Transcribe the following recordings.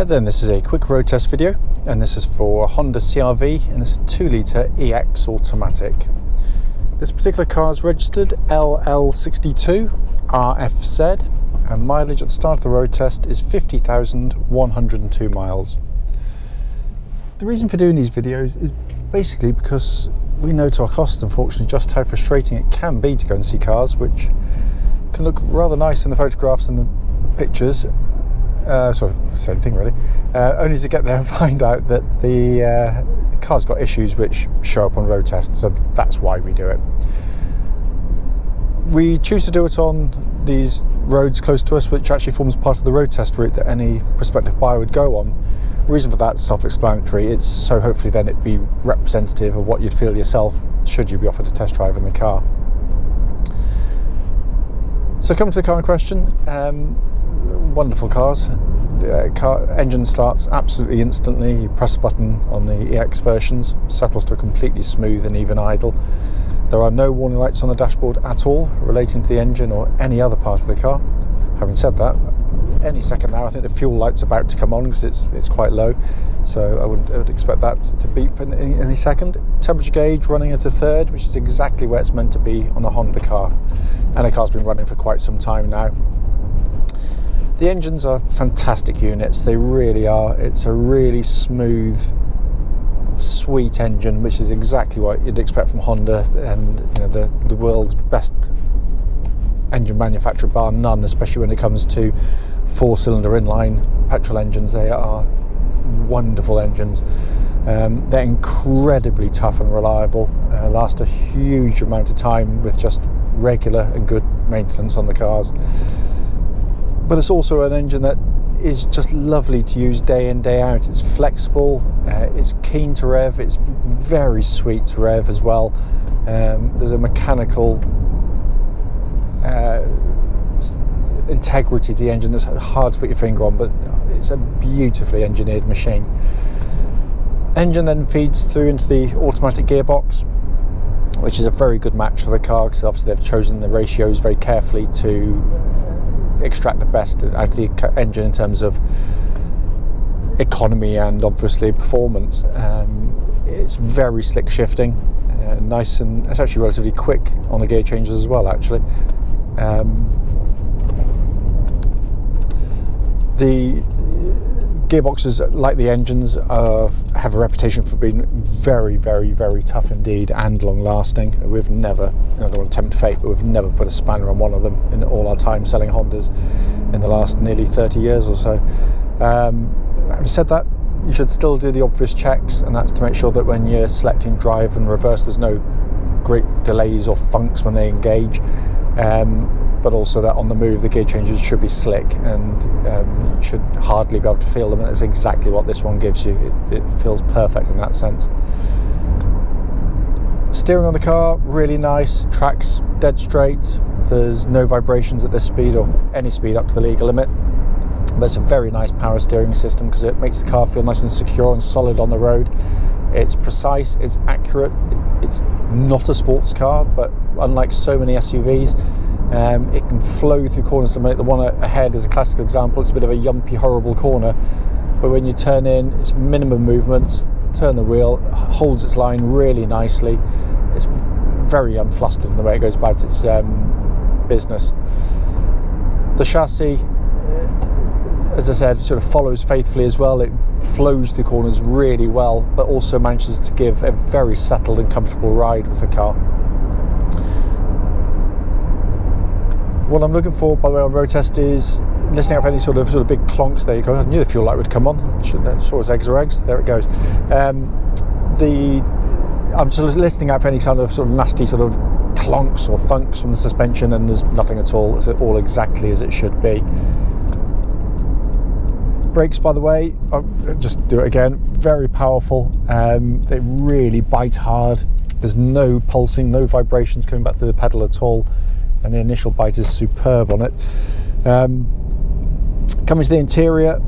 Then this is a quick road test video, and this is for a Honda CR-V, and it's a 2-litre EX automatic. This particular car is registered LL62RFZ, and mileage at the start of the road test is 50,102 miles. The reason for doing these videos is basically because we know to our cost, unfortunately, just how frustrating it can be to go and see cars which can look rather nice in the photographs and the pictures. Same thing really, only to get there and find out that the car's got issues which show up on road tests, so that's why we do it. We choose to do it on these roads close to us, which actually forms part of the road test route that any prospective buyer would go on. The reason for that is self-explanatory. It's so hopefully then it'd be representative of what you'd feel yourself should you be offered a test drive in the car. So coming to the car in question, wonderful cars. The car engine starts absolutely instantly. You press a button on the EX versions, settles to a completely smooth and even idle. There are no warning lights on the dashboard at all relating to the engine or any other part of the car. Having said that, any second now I think the fuel light's about to come on because it's quite low, so I would expect that to beep in any second. Temperature gauge running at a third, which is exactly where it's meant to be on a Honda car, and the car's been running for quite some time now. The engines are fantastic units, they really are. It's a really smooth, sweet engine, which is exactly what you'd expect from Honda, and you know, the world's best engine manufacturer bar none, especially when it comes to 4-cylinder inline petrol engines. They are wonderful engines. They're incredibly tough and reliable, last a huge amount of time with just regular and good maintenance on the cars. But it's also an engine that is just lovely to use day in, day out. It's flexible, it's keen to rev, it's very sweet to rev as well. There's a mechanical integrity to the engine that's hard to put your finger on, but it's a beautifully engineered machine. Engine then feeds through into the automatic gearbox, which is a very good match for the car because obviously they've chosen the ratios very carefully to extract the best out of the engine in terms of economy and obviously performance. It's very slick shifting, nice, and it's actually relatively quick on the gear changes as well actually. The gearboxes, like the engines, have a reputation for being very, very, very tough indeed and long-lasting. We've never, I don't want to tempt fate, but we've never put a spanner on one of them in all our time selling Hondas in the last nearly 30 years or so. Having said that, you should still do the obvious checks, and that's to make sure that when you're selecting drive and reverse, there's no great delays or funks when they engage. But also that on the move the gear changes should be slick, and you should hardly be able to feel them, and that's exactly what this one gives you. It feels perfect in that sense. Steering on the car, really nice, tracks dead straight, there's no vibrations at this speed or any speed up to the legal limit, but it's a very nice power steering system because it makes the car feel nice and secure and solid on the road. It's precise, it's accurate, it's not a sports car, but unlike so many SUVs, it can flow through corners. The one ahead is a classic example. It's a bit of a yumpy, horrible corner, but when you turn in, it's minimum movements, turn the wheel, holds its line really nicely. It's very unflustered in the way it goes about its business. The chassis, as I said, sort of follows faithfully as well. It flows through corners really well, but also manages to give a very settled and comfortable ride with the car. What I'm looking for, by the way, on road test is listening out for any sort of big clonks. There you go. I knew the fuel light would come on. Sure as eggs are eggs. There it goes. I'm just listening out for any kind of sort of nasty sort of clonks or thunks from the suspension, and there's nothing at all. It's all exactly as it should be. Brakes, by the way, I'll just do it again. Very powerful. They really bite hard. There's no pulsing, no vibrations coming back through the pedal at all. And the initial bite is superb on it. Coming to the interior,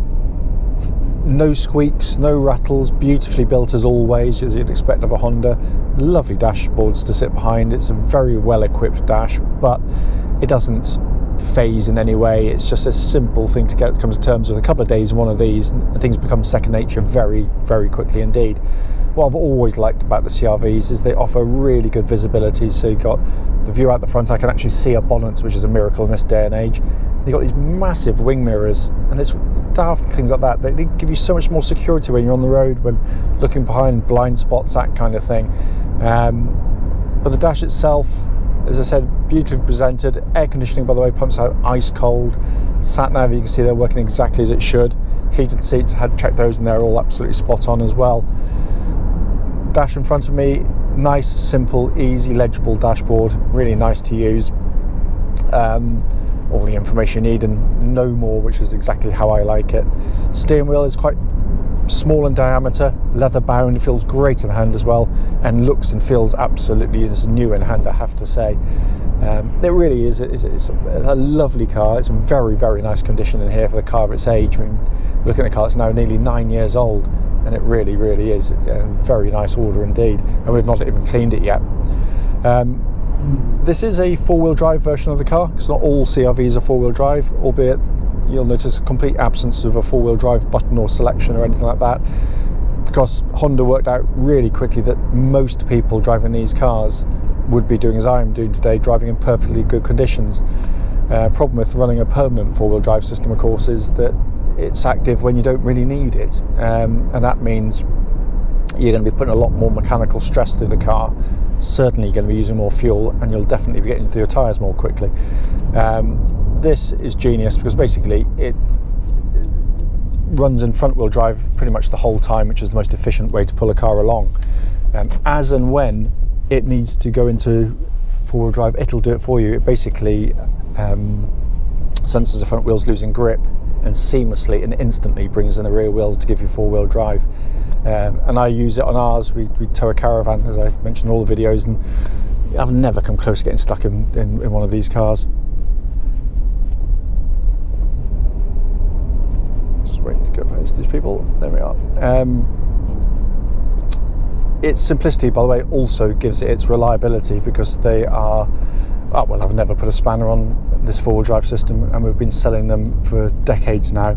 no squeaks, no rattles, beautifully built as always, as you'd expect of a Honda. Lovely dashboards to sit behind. It's a very well equipped dash, but it doesn't phase in any way. It's just a simple thing to come to terms with. A couple of days in one of these and things become second nature very, very quickly indeed. What I've always liked about the CR-Vs is they offer really good visibility. So you've got the view out the front. I can actually see a bonnet, which is a miracle in this day and age. You've got these massive wing mirrors, and it's daft things like that. They give you so much more security when you're on the road, when looking behind blind spots, that kind of thing. But the dash itself, as I said, beautifully presented. Air conditioning, by the way, pumps out ice cold. Sat nav, you can see they're working exactly as it should. Heated seats, had checked those, and they're all absolutely spot on as well. Dash in front of me, nice, simple, easy, legible dashboard, really nice to use. All the information you need and no more, which is exactly how I like it. Steering wheel is quite small in diameter, leather bound, feels great in hand as well, and looks and feels absolutely as new in hand, I have to say. It really is, it's a lovely car. It's in very, very nice condition in here for the car of its age. I mean, looking at a car that's now nearly 9 years old, and it really, really is a very nice order indeed, and we've not even cleaned it yet. This is a four-wheel drive version of the car, because not all CR-Vs are four-wheel drive, albeit you'll notice a complete absence of a four-wheel drive button or selection or anything like that, because Honda worked out really quickly that most people driving these cars would be doing as I am doing today, driving in perfectly good conditions. Problem with running a permanent four-wheel drive system, of course, is that it's active when you don't really need it, and that means you're going to be putting a lot more mechanical stress through the car. Certainly you're going to be using more fuel, and you'll definitely be getting through your tyres more quickly. This is genius because basically it runs in front wheel drive pretty much the whole time, which is the most efficient way to pull a car along. As and when it needs to go into four-wheel drive, it'll do it for you. It basically senses the front wheels losing grip and seamlessly and instantly brings in the rear wheels to give you four-wheel drive. And I use it on ours. We tow a caravan, as I mentioned in all the videos, and I've never come close to getting stuck in one of these cars. Just wait to go past these people. There we are. Its simplicity, by the way, also gives it its reliability, because they are, oh, well, I've never put a spanner on this four-wheel drive system, and we've been selling them for decades now.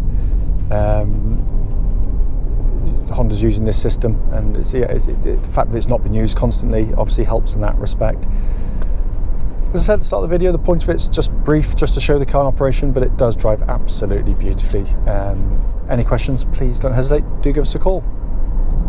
Honda's using this system, and the fact that it's not been used constantly obviously helps in that respect. As I said at the start of the video, the point of it's just brief, just to show the car in operation, but it does drive absolutely beautifully. Any questions, please don't hesitate, do give us a call.